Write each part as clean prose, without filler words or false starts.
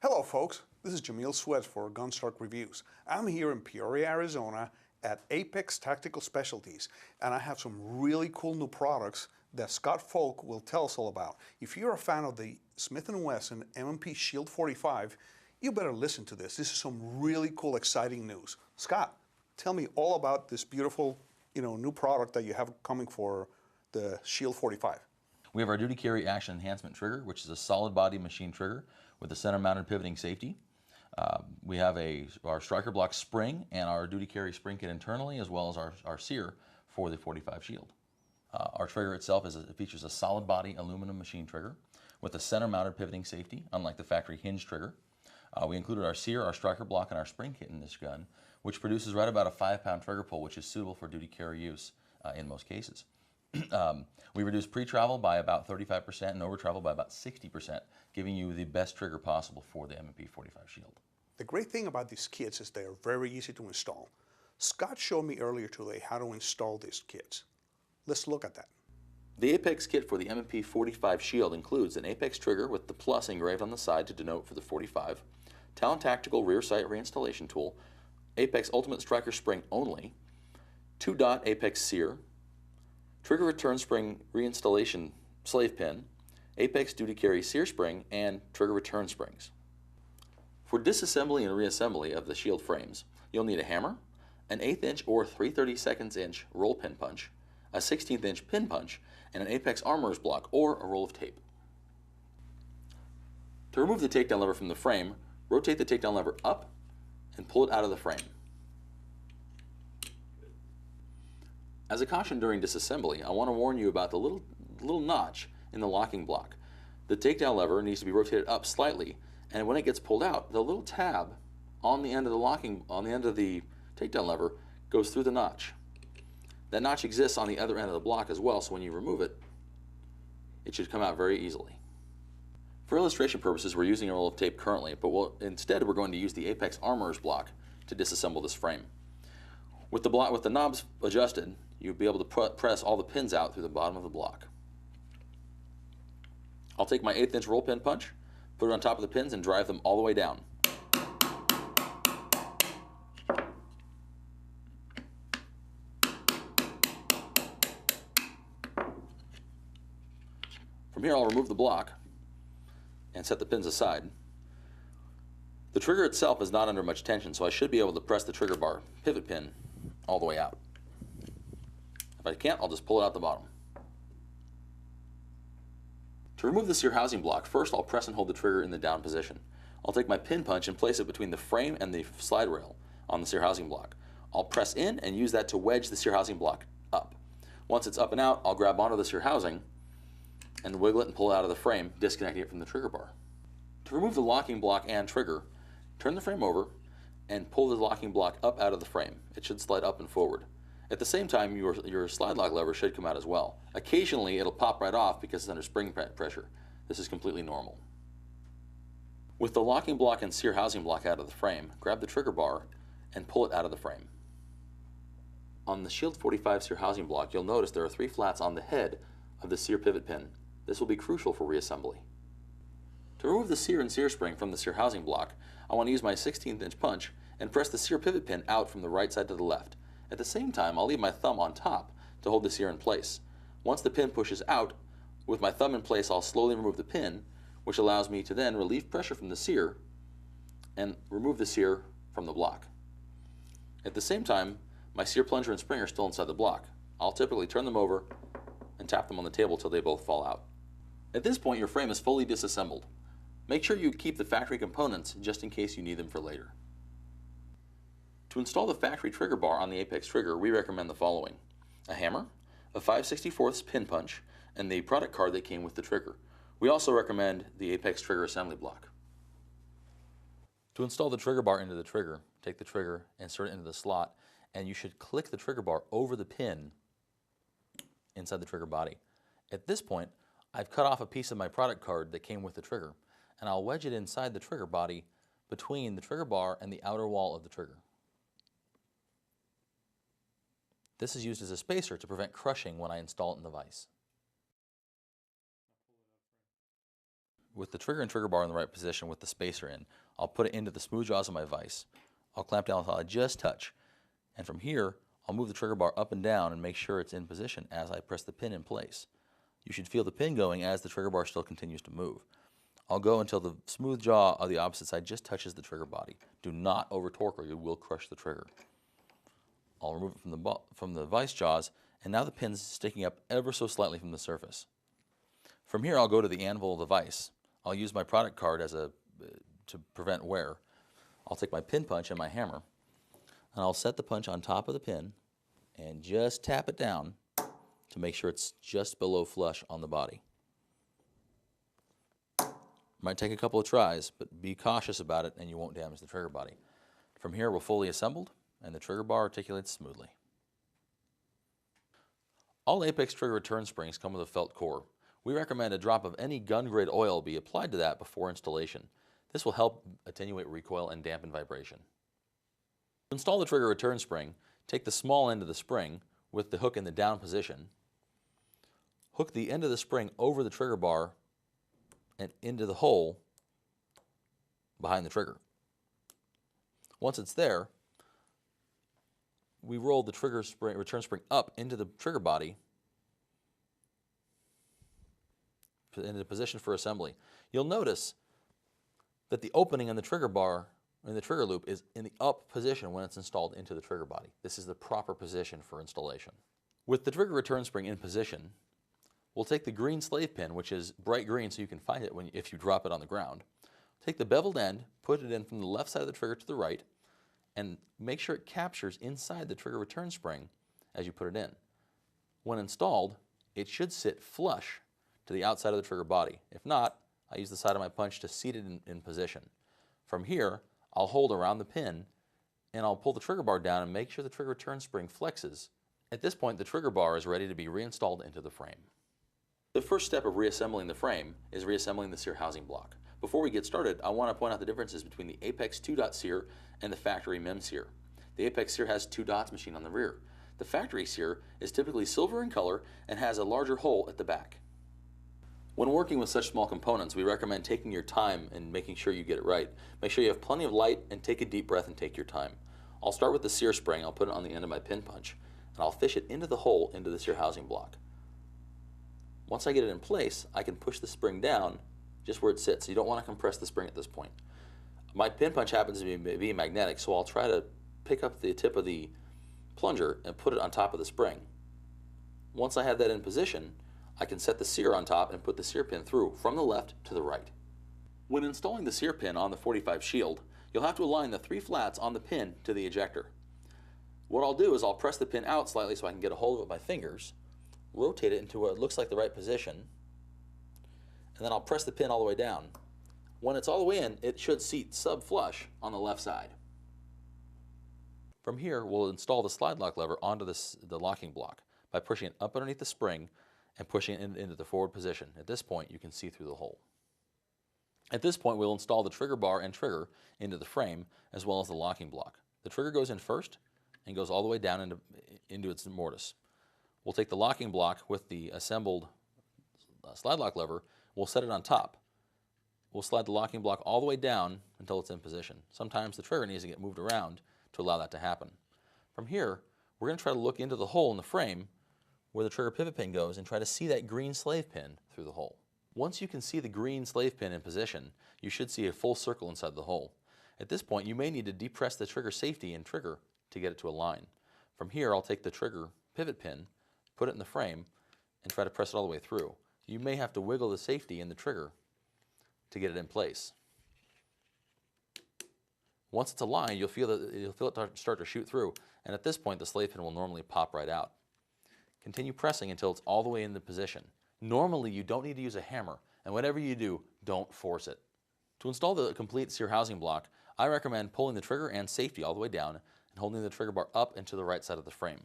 Hello folks, this is Jamil Sweats for Gunstark Reviews. I'm here in Peoria, Arizona at Apex Tactical Specialties, and I have some really cool new products that Scott Folk will tell us all about. If you're a fan of the Smith & Wesson M&P Shield 45, you better listen to this. This is some really cool, exciting news. Scott, tell me all about this beautiful, new product that you have coming for the Shield 45. We have our Duty Carry Action Enhancement Trigger, which is a solid body machine trigger with a center mounted pivoting safety. We have our striker block spring and our Duty Carry spring kit internally, as well as our sear for the 45 Shield. Our trigger itself features a solid body aluminum machine trigger with a center mounted pivoting safety, unlike the factory hinge trigger. We included our sear, our striker block, and our spring kit in this gun, which produces right about a 5-pound trigger pull, which is suitable for duty carry use in most cases. We reduce pre-travel by about 35% and over-travel by about 60%, giving you the best trigger possible for the M&P 45 Shield. The great thing about these kits is they are very easy to install. Scott showed me earlier today how to install these kits. Let's look at that. The Apex kit for the M&P 45 Shield includes an Apex trigger with the plus engraved on the side to denote for the 45, Talon Tactical rear sight reinstallation tool, Apex Ultimate Striker spring only, 2-dot Apex sear, trigger return spring reinstallation slave pin, Apex Duty Carry sear spring, and trigger return springs. For disassembly and reassembly of the Shield frames, you'll need a hammer, an 1/8 inch or 3/32 inch roll pin punch, a 1/16 inch pin punch, and an Apex armorer's block or a roll of tape. To remove the takedown lever from the frame, rotate the takedown lever up and pull it out of the frame. As a caution during disassembly, I want to warn you about the little notch in the locking block. The takedown lever needs to be rotated up slightly, and when it gets pulled out, the little tab on the end of the takedown lever goes through the notch. That notch exists on the other end of the block as well, so when you remove it, it should come out very easily. For illustration purposes, we're using a roll of tape currently, but instead we're going to use the Apex armorer's block to disassemble this frame. With the knobs adjusted, you'll be able to press all the pins out through the bottom of the block. I'll take my 1/8 inch roll pin punch, put it on top of the pins, and drive them all the way down. From here, I'll remove the block and set the pins aside. The trigger itself is not under much tension, so I should be able to press the trigger bar pivot pin all the way out. If I can't, I'll just pull it out the bottom. To remove the sear housing block, first I'll press and hold the trigger in the down position. I'll take my pin punch and place it between the frame and the slide rail on the sear housing block. I'll press in and use that to wedge the sear housing block up. Once it's up and out, I'll grab onto the sear housing and wiggle it and pull it out of the frame, disconnecting it from the trigger bar. To remove the locking block and trigger, turn the frame over and pull the locking block up out of the frame. It should slide up and forward. At the same time, your slide lock lever should come out as well. Occasionally, it'll pop right off because it's under spring pressure. This is completely normal. With the locking block and sear housing block out of the frame, grab the trigger bar and pull it out of the frame. On the Shield 45 sear housing block, you'll notice there are 3 flats on the head of the sear pivot pin. This will be crucial for reassembly. To remove the sear and sear spring from the sear housing block, I want to use my 1/16 inch punch and press the sear pivot pin out from the right side to the left. At the same time, I'll leave my thumb on top to hold the sear in place. Once the pin pushes out, with my thumb in place, I'll slowly remove the pin, which allows me to then relieve pressure from the sear and remove the sear from the block. At the same time, my sear plunger and spring are still inside the block. I'll typically turn them over and tap them on the table till they both fall out. At this point, your frame is fully disassembled. Make sure you keep the factory components just in case you need them for later. To install the factory trigger bar on the Apex trigger, we recommend the following: a hammer, a 5/64 pin punch, and the product card that came with the trigger. We also recommend the Apex trigger assembly block. To install the trigger bar into the trigger, take the trigger, insert it into the slot, and you should click the trigger bar over the pin inside the trigger body. At this point, I've cut off a piece of my product card that came with the trigger, and I'll wedge it inside the trigger body between the trigger bar and the outer wall of the trigger. This is used as a spacer to prevent crushing when I install it in the vise. with the trigger and trigger bar in the right position with the spacer in, I'll put it into the smooth jaws of my vise. I'll clamp down until I just touch. And from here, I'll move the trigger bar up and down and make sure it's in position as I press the pin in place. You should feel the pin going as the trigger bar still continues to move. I'll go until the smooth jaw of the opposite side just touches the trigger body. Do not over torque or you will crush the trigger. I'll remove it from the vise jaws, and now the pin's sticking up ever so slightly from the surface. From here, I'll go to the anvil of the vise. I'll use my product card to prevent wear. I'll take my pin punch and my hammer, and I'll set the punch on top of the pin and just tap it down to make sure it's just below flush on the body. Might take a couple of tries, but be cautious about it and you won't damage the trigger body. From here, we're fully assembled and the trigger bar articulates smoothly. All Apex trigger return springs come with a felt core. We recommend a drop of any gun-grade oil be applied to that before installation. This will help attenuate recoil and dampen vibration. To install the trigger return spring, take the small end of the spring with the hook in the down position, hook the end of the spring over the trigger bar and into the hole behind the trigger. Once it's there, we roll the return spring up into the trigger body into position for assembly. You'll notice that the opening on the trigger bar in the trigger loop is in the up position when it's installed into the trigger body. This is the proper position for installation. With the trigger return spring in position, we'll take the green slave pin, which is bright green so you can find it if you drop it on the ground. Take the beveled end, put it in from the left side of the trigger to the right, and make sure it captures inside the trigger return spring as you put it in. When installed, it should sit flush to the outside of the trigger body. If not, I use the side of my punch to seat it in position. From here, I'll hold around the pin and I'll pull the trigger bar down and make sure the trigger return spring flexes. At this point, the trigger bar is ready to be reinstalled into the frame. The first step of reassembling the frame is reassembling the sear housing block. Before we get started, I want to point out the differences between the Apex 2-dot sear and the factory MEM sear. The Apex sear has 2 dots machined on the rear. The factory sear is typically silver in color and has a larger hole at the back. When working with such small components, we recommend taking your time and making sure you get it right. Make sure you have plenty of light and take a deep breath and take your time. I'll start with the sear spring. I'll put it on the end of my pin punch and I'll fish it into the hole into the sear housing block. Once I get it in place, I can push the spring down just where it sits. You don't want to compress the spring at this point. My pin punch happens to be magnetic, so I'll try to pick up the tip of the plunger and put it on top of the spring. Once I have that in position, I can set the sear on top and put the sear pin through from the left to the right. When installing the sear pin on the 45 shield, you'll have to align the 3 flats on the pin to the ejector. What I'll do is I'll press the pin out slightly so I can get a hold of it with my fingers, rotate it into what looks like the right position, and then I'll press the pin all the way down. When it's all the way in, it should seat sub-flush on the left side. From here, we'll install the slide lock lever onto the locking block by pushing it up underneath the spring and pushing it into the forward position. At this point, you can see through the hole. At this point, we'll install the trigger bar and trigger into the frame as well as the locking block. The trigger goes in first and goes all the way down into its mortise. We'll take the locking block with the assembled slide lock lever. We'll set it on top. We'll slide the locking block all the way down until it's in position. Sometimes the trigger needs to get moved around to allow that to happen. From here, we're going to try to look into the hole in the frame where the trigger pivot pin goes and try to see that green slave pin through the hole. Once you can see the green slave pin in position, you should see a full circle inside the hole. At this point, you may need to depress the trigger safety and trigger to get it to align. From here, I'll take the trigger pivot pin, put it in the frame, and try to press it all the way through. You may have to wiggle the safety in the trigger to get it in place. Once it's aligned, you'll feel it start to shoot through, and at this point, the slave pin will normally pop right out. Continue pressing until it's all the way in the position. Normally, you don't need to use a hammer, and whatever you do, don't force it. To install the complete sear housing block, I recommend pulling the trigger and safety all the way down and holding the trigger bar up and to the right side of the frame.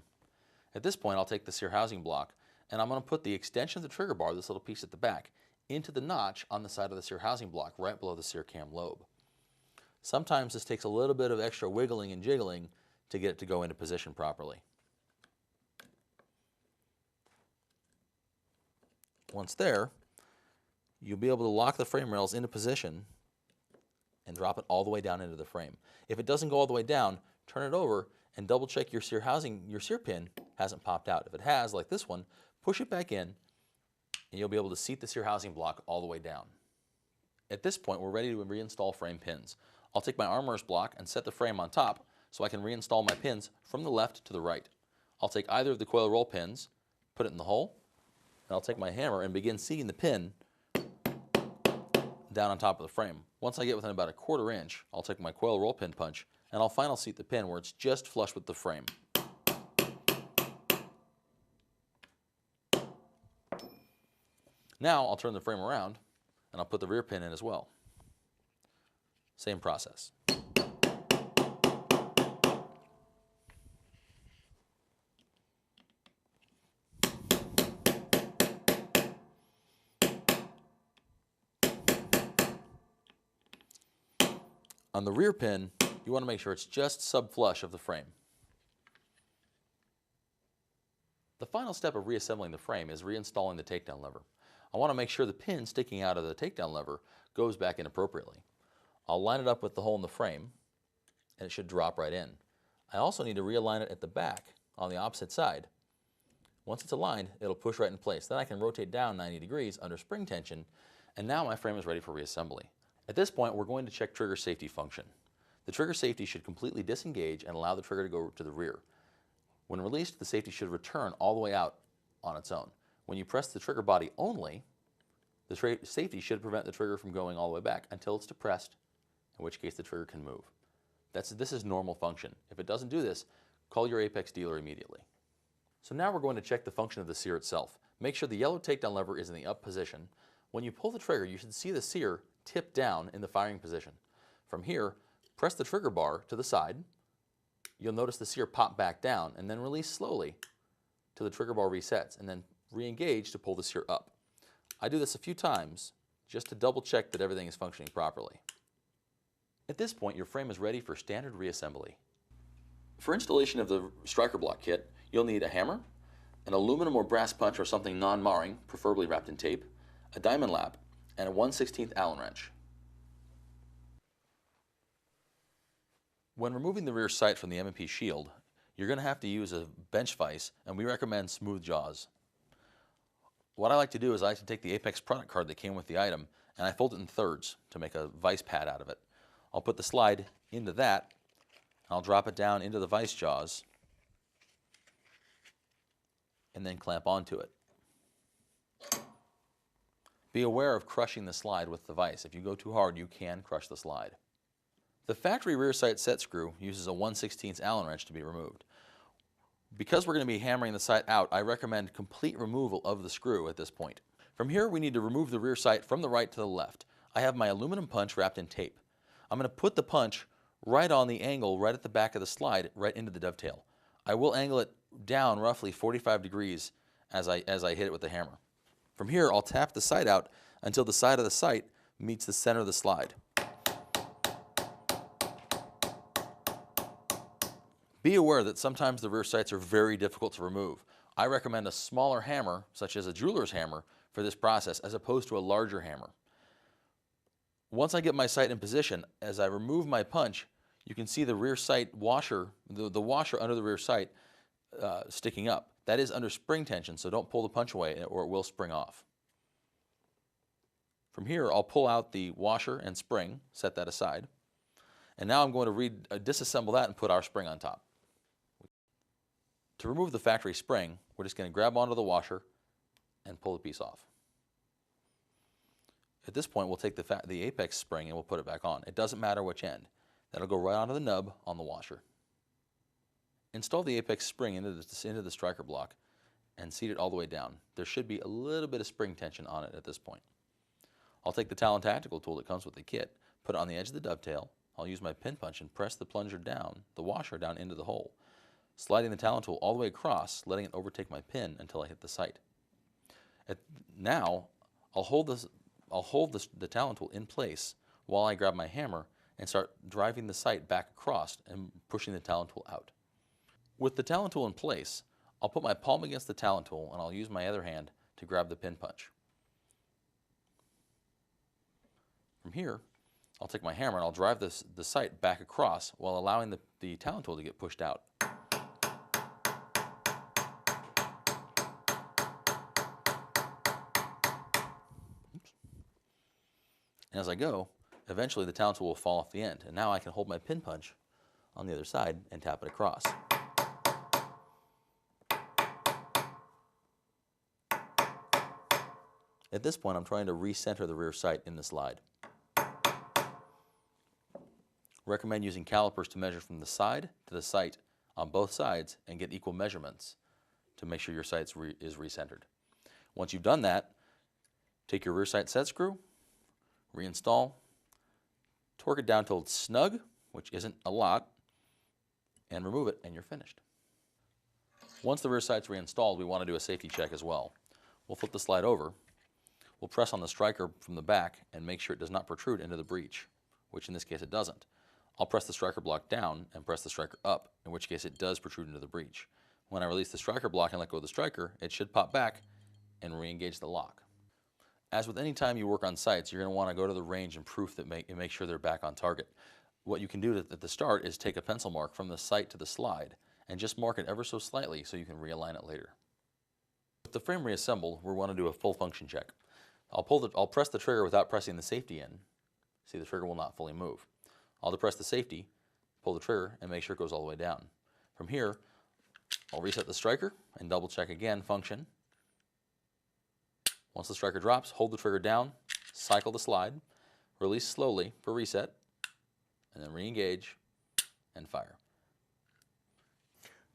At this point, I'll take the sear housing block and I'm going to put the extension of the trigger bar, this little piece at the back, into the notch on the side of the sear housing block right below the sear cam lobe. Sometimes this takes a little bit of extra wiggling and jiggling to get it to go into position properly. Once there, you'll be able to lock the frame rails into position and drop it all the way down into the frame. If it doesn't go all the way down, turn it over and double check your sear pin hasn't popped out. If it has, like this one, push it back in and you'll be able to seat the sear housing block all the way down. At this point, we're ready to reinstall frame pins. I'll take my armorer's block and set the frame on top so I can reinstall my pins from the left to the right. I'll take either of the coil roll pins, put it in the hole, and I'll take my hammer and begin seating the pin down on top of the frame. Once I get within about a 1/4 inch, I'll take my coil roll pin punch and I'll final seat the pin where it's just flush with the frame. Now I'll turn the frame around and I'll put the rear pin in as well. Same process. On the rear pin, you want to make sure it's just sub-flush of the frame. The final step of reassembling the frame is reinstalling the takedown lever. I want to make sure the pin sticking out of the takedown lever goes back in appropriately. I'll line it up with the hole in the frame and it should drop right in. I also need to realign it at the back on the opposite side. Once it's aligned, it'll push right in place. Then I can rotate down 90 degrees under spring tension, and now my frame is ready for reassembly. At this point, we're going to check trigger safety function. The trigger safety should completely disengage and allow the trigger to go to the rear. When released, the safety should return all the way out on its own. When you press the trigger body only, the safety should prevent the trigger from going all the way back until it's depressed, in which case the trigger can move. This is normal function. If it doesn't do this, call your Apex dealer immediately. So now we're going to check the function of the sear itself. Make sure the yellow takedown lever is in the up position. When you pull the trigger, you should see the sear tip down in the firing position. From here, press the trigger bar to the side. You'll notice the sear pop back down and then release slowly till the trigger bar resets, and then re-engage to pull the sear up. I do this a few times just to double check that everything is functioning properly. At this point, your frame is ready for standard reassembly. For installation of the striker block kit, you'll need a hammer, an aluminum or brass punch or something non-marring, preferably wrapped in tape, a diamond lap, and a 1/16 Allen wrench. When removing the rear sight from the M&P shield, you're going to have to use a bench vise, and we recommend smooth jaws. What I like to do is I like to take the Apex product card that came with the item and I fold it in thirds to make a vise pad out of it. I'll put the slide into that, and I'll drop it down into the vise jaws and then clamp onto it. Be aware of crushing the slide with the vise. If you go too hard, you can crush the slide. The factory rear sight set screw uses a 1/16 Allen wrench to be removed. Because we're going to be hammering the sight out, I recommend complete removal of the screw at this point. From here, we need to remove the rear sight from the right to the left. I have my aluminum punch wrapped in tape. I'm going to put the punch right on the angle right at the back of the slide, right into the dovetail. I will angle it down roughly 45 degrees as I hit it with the hammer. From here, I'll tap the sight out until the side of the sight meets the center of the slide. Be aware that sometimes the rear sights are very difficult to remove. I recommend a smaller hammer, such as a jeweler's hammer, for this process as opposed to a larger hammer. Once I get my sight in position, as I remove my punch, you can see the rear sight washer, the washer under the rear sight sticking up. That is under spring tension, so don't pull the punch away or it will spring off. From here, I'll pull out the washer and spring, set that aside, and now I'm going to disassemble that and put our spring on top. To remove the factory spring, we're just going to grab onto the washer and pull the piece off. At this point, we'll take the Apex spring and we'll put it back on. It doesn't matter which end. That'll go right onto the nub on the washer. Install the Apex spring into the striker block and seat it all the way down. There should be a little bit of spring tension on it at this point. I'll take the Talon tactical tool that comes with the kit, put it on the edge of the dovetail. I'll use my pin punch and press the plunger down, the washer down into the hole, sliding the Talon tool all the way across, letting it overtake my pin until I hit the sight. Now, I'll hold the Talon tool in place while I grab my hammer and start driving the sight back across and pushing the Talon tool out. With the Talon tool in place, I'll put my palm against the Talon tool and I'll use my other hand to grab the pin punch. From here, I'll take my hammer and I'll drive the sight back across while allowing the Talon tool to get pushed out. Oops. And as I go, eventually the Talon tool will fall off the end, and now I can hold my pin punch on the other side and tap it across. At this point, I'm trying to recenter the rear sight in the slide. Recommend using calipers to measure from the side to the sight on both sides and get equal measurements to make sure your sight is recentered. Once you've done that, take your rear sight set screw, reinstall, torque it down till it's snug, which isn't a lot, and remove it, and you're finished. Once the rear sight's reinstalled, we want to do a safety check as well. We'll flip the slide over. We'll press on the striker from the back and make sure it does not protrude into the breech, which in this case it doesn't. I'll press the striker block down and press the striker up, in which case it does protrude into the breech. When I release the striker block and let go of the striker, it should pop back and re-engage the lock. As with any time you work on sights, you're going to want to go to the range and proof that make sure they're back on target. What you can do at the start is take a pencil mark from the sight to the slide and just mark it ever so slightly so you can realign it later. With the frame reassembled, we want to do a full function check. I'll press the trigger without pressing the safety in. See, the trigger will not fully move. I'll depress the safety, pull the trigger, and make sure it goes all the way down. From here, I'll reset the striker and double check again function. Once the striker drops, hold the trigger down, cycle the slide, release slowly for reset, and then re-engage and fire.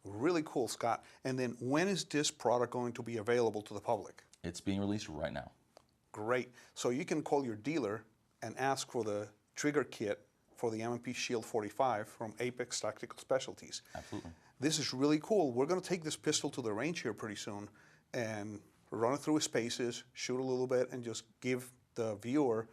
Really cool, Scott. And then when is this product going to be available to the public? It's being released right now. Great. So you can call your dealer and ask for the trigger kit for the M&P Shield 45 from Apex Tactical Specialties. Absolutely. This is really cool. We're going to take this pistol to the range here pretty soon and run it through its paces, shoot a little bit, and just give the viewer,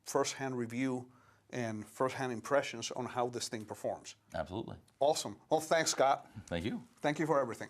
first-hand review and first-hand impressions on how this thing performs. Absolutely. Awesome. Well, thanks, Scott. Thank you. Thank you for everything.